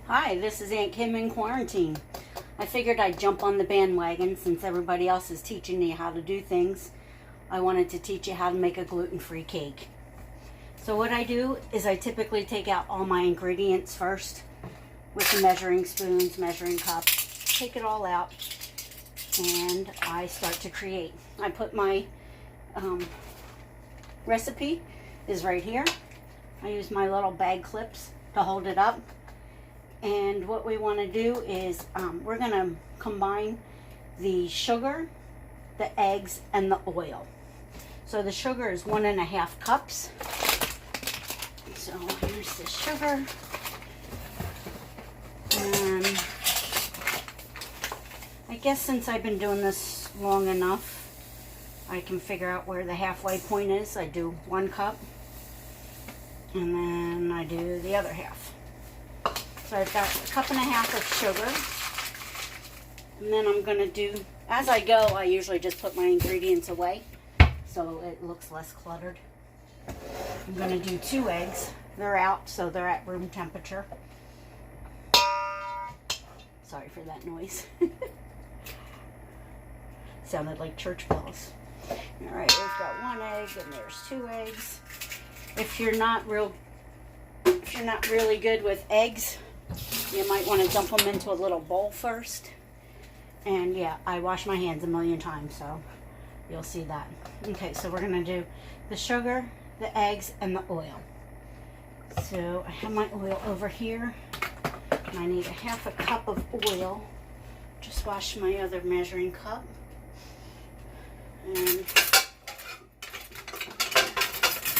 Hi, this is Aunt Kim in quarantine. I figured I'd jump on the bandwagon since everybody else is teaching me how to do things. I wanted to teach you how to make a gluten-free cake. So what I do is I typically take out all my ingredients first with the measuring spoons, measuring cups, take it all out, and I start to create. I put my recipe is right here. I use my little bag clips to hold it up. And what we want to do is we're going to combine the sugar, the eggs, and the oil. So the sugar is 1.5 cups. So here's the sugar. And I guess since I've been doing this long enough, I can figure out where the halfway point is. I do 1 cup, and then I do the other half. So I've got 1.5 cups of sugar, and then I'm going to do, as I go, I usually just put my ingredients away so it looks less cluttered. I'm going to do 2 eggs. They're out, so they're at room temperature. Sorry for that noise. Sounded like church bells. Alright, we've got 1 egg, and there's 2 eggs. If you're not really good with eggs, you might want to dump them into a little bowl first. And yeah, I wash my hands a million times, so you'll see that. Okay, so we're going to do the sugar, the eggs, and the oil. So I have my oil over here. And I need 1/2 cup of oil. Just wash my other measuring cup. And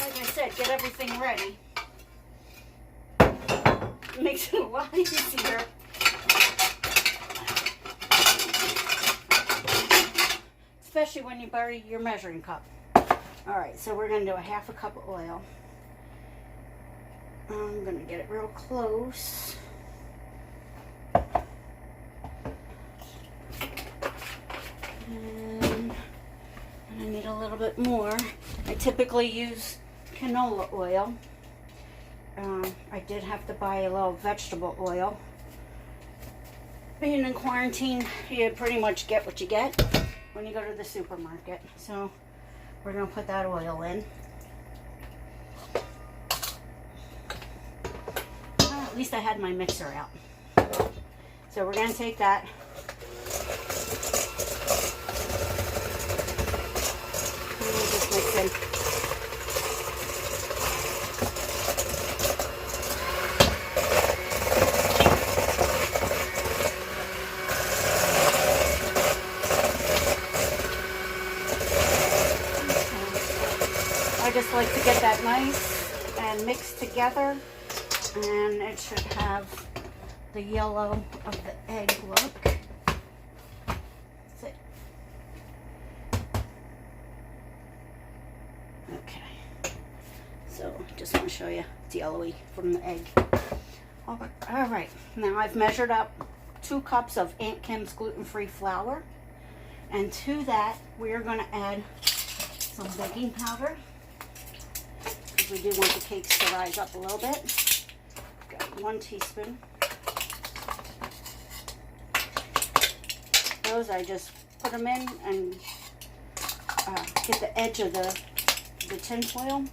like I said, get everything ready. It makes it a lot easier. Especially when you bury your measuring cup. Alright, so we're going to do 1/2 cup of oil. I'm going to get it real close. And I need a little bit more. I typically use canola oil. I did have to buy a little vegetable oil. Being in quarantine, you pretty much get what you get when you go to the supermarket. So we're going to put that oil in. Well, at least I had my mixer out. So we're going to take that. And we'll just mix in. I just like to get that nice and mixed together, and it should have the yellow of the egg look. That's it. Okay, so just want to show you it's yellowy from the egg. All right, now I've measured up 2 cups of Aunt Kim's gluten-free flour, and to that we're going to add some baking powder. We do want the cakes to rise up a little bit. Got 1 teaspoon. Those I just put them in and get the edge of the tin foil,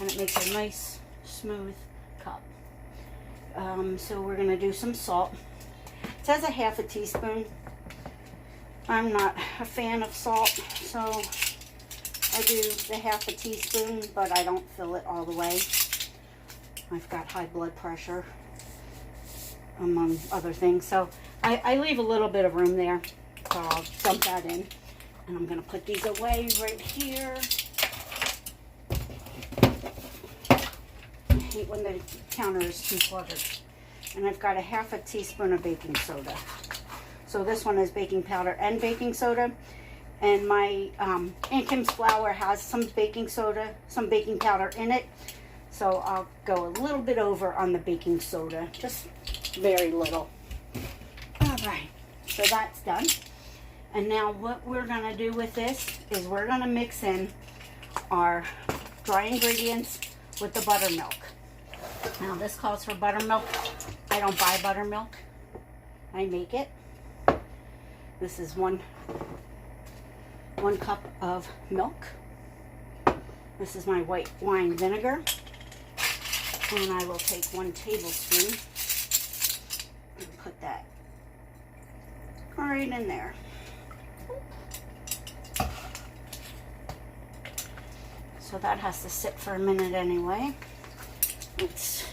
and it makes a nice smooth cup. So we're going to do some salt. It says 1/2 teaspoon. I'm not a fan of salt, so I do the 1/2 teaspoon, but I don't fill it all the way. I've got high blood pressure, among other things. So I leave a little bit of room there. So I'll dump that in. And I'm going to put these away right here. I hate when the counter is too cluttered. And I've got 1/2 teaspoon of baking soda. So this one is baking powder and baking soda. And my Aunt Kim's flour has some baking soda, some baking powder in it. So I'll go a little bit over on the baking soda, just very little. All right, so that's done. And now what we're gonna do with this is we're gonna mix in our dry ingredients with the buttermilk. Now this calls for buttermilk. I don't buy buttermilk. I make it. This is one cup of milk. This is my white wine vinegar. And I will take 1 tablespoon and put that right in there. So that has to sit for a minute anyway. Let's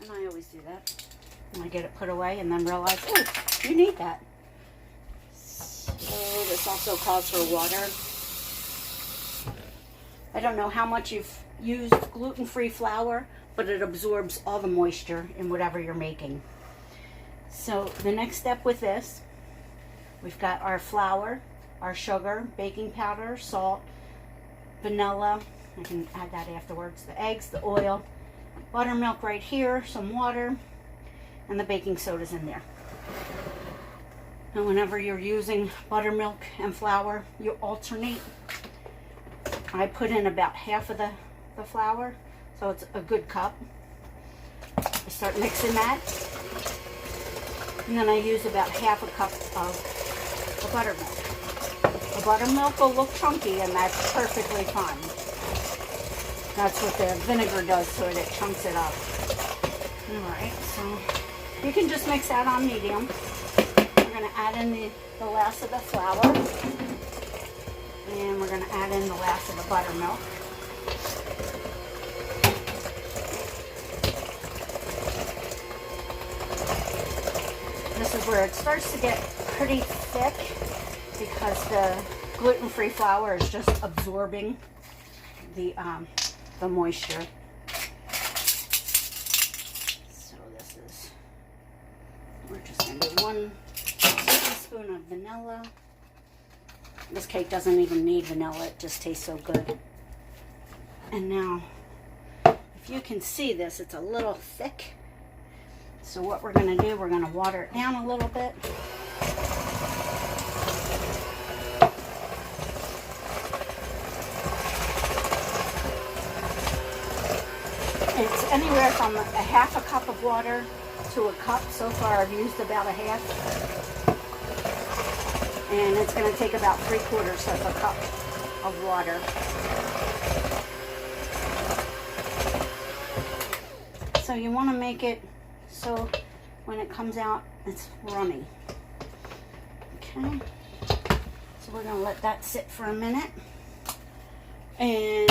and I always do that. And I get it put away and then realize, oh, you need that. So this also calls for water. I don't know how much you've used gluten-free flour, but it absorbs all the moisture in whatever you're making. So the next step with this, we've got our flour, our sugar, baking powder, salt, vanilla, I can add that afterwards, the eggs, the oil, buttermilk right here, some water, and the baking soda's in there. And whenever you're using buttermilk and flour, you alternate. I put in about half of the flour, so it's a good cup. I start mixing that. And then I use about half a cup of the buttermilk. The buttermilk will look chunky, and that's perfectly fine. That's what the vinegar does to it. It chunks it up. Alright, so you can just mix that on medium. We're going to add in the last of the flour. And we're going to add in the last of the buttermilk. This is where it starts to get pretty thick because the gluten-free flour is just absorbing the moisture. So this is, we're just going to do 1 teaspoon of vanilla. This cake doesn't even need vanilla, it just tastes so good. And now, if you can see this, it's a little thick. So what we're going to do, we're going to water it down a little bit. It's anywhere from a half a cup of water to a cup. So far I've used about a half. And it's going to take about 3/4 of a cup of water. So you want to make it so when it comes out, it's runny. Okay. So we're going to let that sit for a minute. And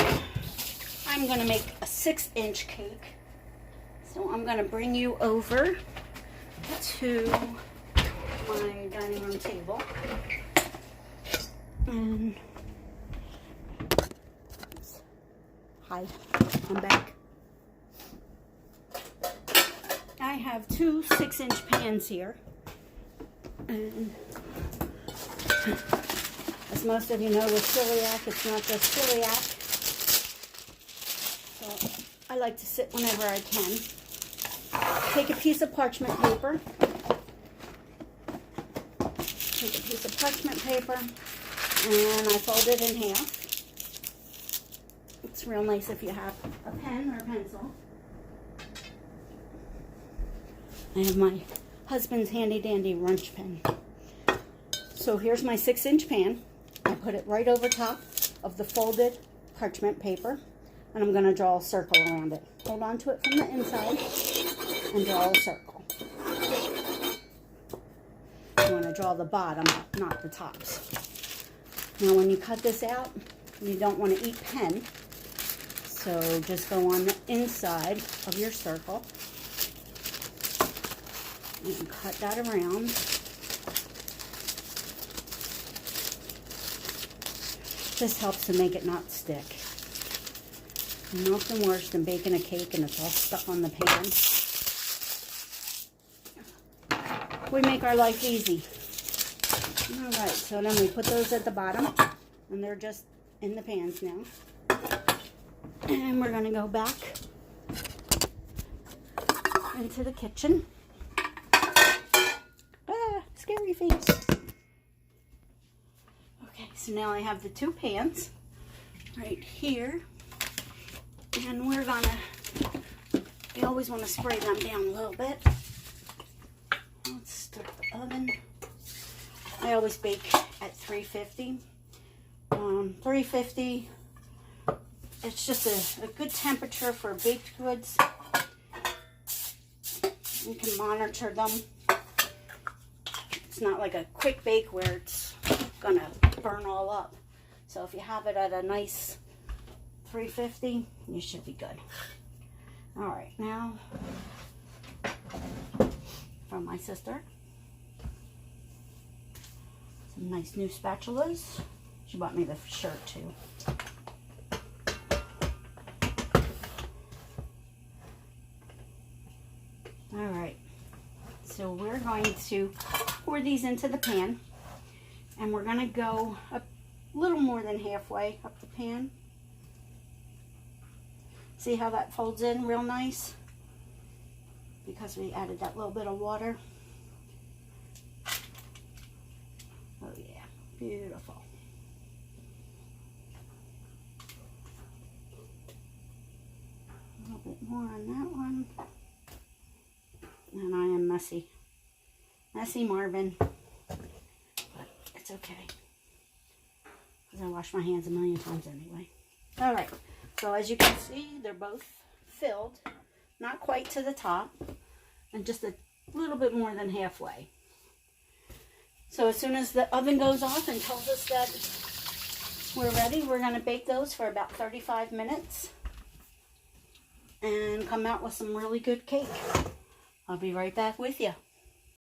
I'm going to make a 6-inch cake. So I'm going to bring you over to my dining room table. And hi, I'm back. I have 2 6-inch pans here. And as most of you know with celiac, it's not just celiac. So I like to sit whenever I can. Take a piece of parchment paper. Take a piece of parchment paper and I fold it in half. It's real nice if you have a pen or a pencil. I have my husband's handy dandy Runch pen. So here's my 6-inch pan. I put it right over top of the folded parchment paper and I'm going to draw a circle around it. Hold on to it from the inside and draw a circle. You want to draw the bottom, not the tops. Now when you cut this out, you don't want to eat pen, so just go on the inside of your circle and cut that around. This helps to make it not stick. Nothing worse than baking a cake and it's all stuck on the pan. We make our life easy. Alright, so then we put those at the bottom and they're just in the pans now. And we're going to go back into the kitchen. Scary face. so now I have the two pans right here, and we're gonna, you always want to spray them down a little bit. Let's start the oven. I always bake at 350. 350, it's just a good temperature for baked goods. You can monitor them. It's not like a quick bake where it's gonna burn all up. So if you have it at a nice 350, you should be good. All right, now from my sister, some nice new spatulas. She bought me the shirt too. All right, so we're going to pour these into the pan, and we're going to go a little more than halfway up the pan. See how that folds in real nice? Because we added that little bit of water. Oh yeah, beautiful. A little bit more on that one. And I am messy. Messy Marvin. But it's okay. Because I wash my hands a million times anyway. Alright. So as you can see, they're both filled. Not quite to the top. And just a little bit more than halfway. So as soon as the oven goes off and tells us that we're ready, we're going to bake those for about 35 minutes. And come out with some really good cake. I'll be right back with you.